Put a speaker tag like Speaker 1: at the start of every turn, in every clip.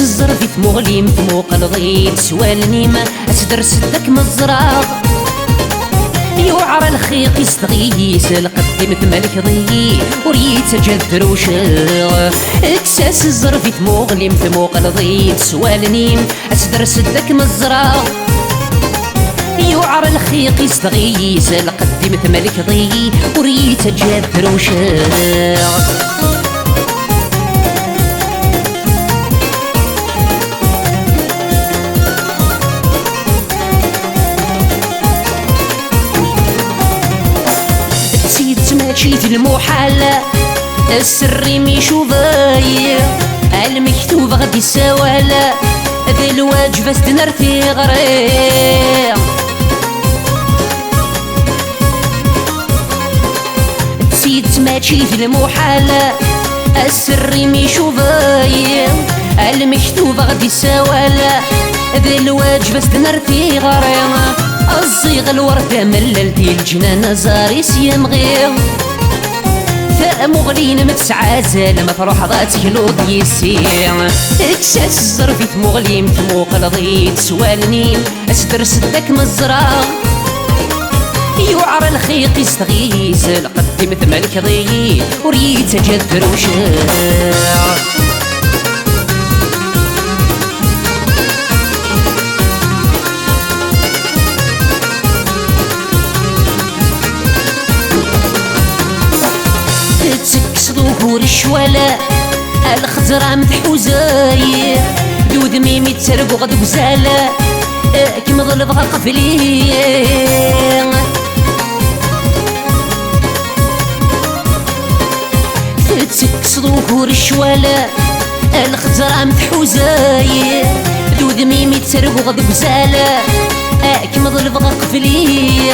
Speaker 1: الزرفي ثموغليم ثموق الضيد سوالني ما أسدر سدك مزراغ يوعر الخيق يستغيس القدم ثمالك ضي وريت جدر وشاغ اكساس الزرفي ثموغليم ثموق الضيد سوالني أسدر سدك مزراغ يوعر الخيق يستغيس القدم ثمالك ضي وريت جدر وشاغ ماشي في المحال السري ميشو ضايع المكتوب غادي السوالا ذا الواجب استنرتي غريع نسيت ماشي في المحال السري ميشو ضايع المكتوب غادي السوالا ذا الواجب استنرتي غريع الصيغ الوردة مللتي الجنان زاري سيمغير مغلين متسعازل ما تروح ضاتك لوض يسير اكساس الزرفي ثمغليم ثموق الضيد سوالني اسدر سدك مزرا يوعر الخيق يستغيس القدم ثمالك ضيد وريت جدر وشاع ظهور الشوالا الخزرة متحوزاي دود ميمي تسرق غد وزالا كيما ظل بغا قفلي تسكس ظهور الشوالا الخزرة متحوزاي دود ميمي تسرق غد وزالا كيما ظل بغا قفلي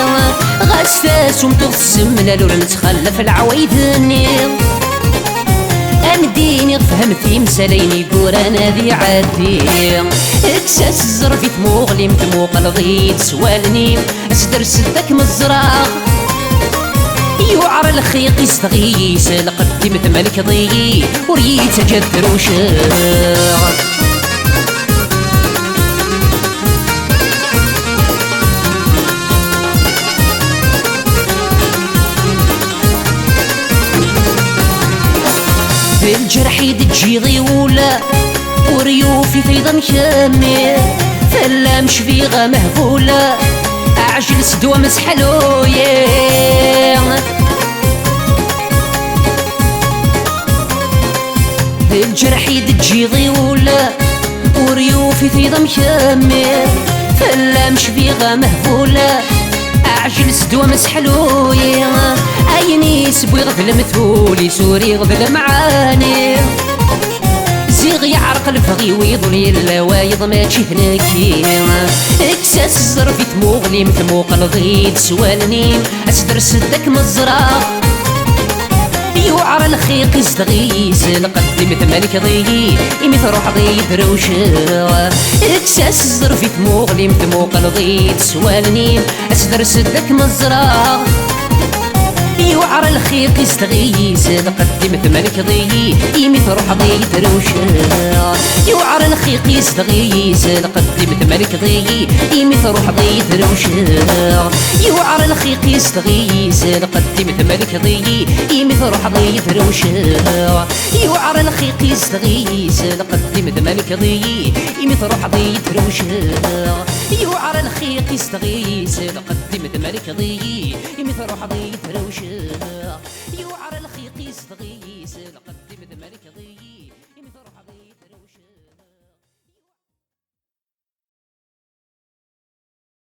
Speaker 1: غساس ومتغسم لالو نتخلف العوايدني امديني فهمتي مساليني قرانا ذي عادي اكساس الزرفي ثموغليم ثموق الضيد سوالني اسدر سدك مزراغ يوعر الخيق يستغيس القدم ثمالك ضي وريت جدر وشاغ الجرح يدجي ضيولا وريوفي فيضا مكامل فلا مش فيغا مهبولا اعجل سدوى مسحلويا الجرح يدجي ضيولا وريوفي فيضا مكامل فلا مش فيغا مهبولا اعجل سدوى مسحلويا عيني سبوي غفل مثولي سوري غفل معاني زيغ يعرق الفغي ويضني اللوايض ماشي هناكي اكساس الزرفي ثموغليم ثموق الضيد سوالني اسدر سدك مزرا يوعر الخيق يستغيس القدم ثمالك ضي يمث روح ضيد روشا اكساس الزرفي ثموغليم ثموق الضيد سوالني اسدر سدك مزرا يوعر الخيق يستغيس القدم ثمالك ضي يمث روح ضيد روشا يوعر الخيق يستغيس القدم ثمالك ضي يمث روح ضيد روشا يوعر الخيق يستغيس القدم ثمالك ضي يمث روح ضيد روشا يوعر الخيق يستغيس القدم ثمالك ضي يمث روح ضيد روشا يوعر الخيق يستغيس القدم ثمالك ضي يمث روح ضيد روشا يوعر الخيق يستغيس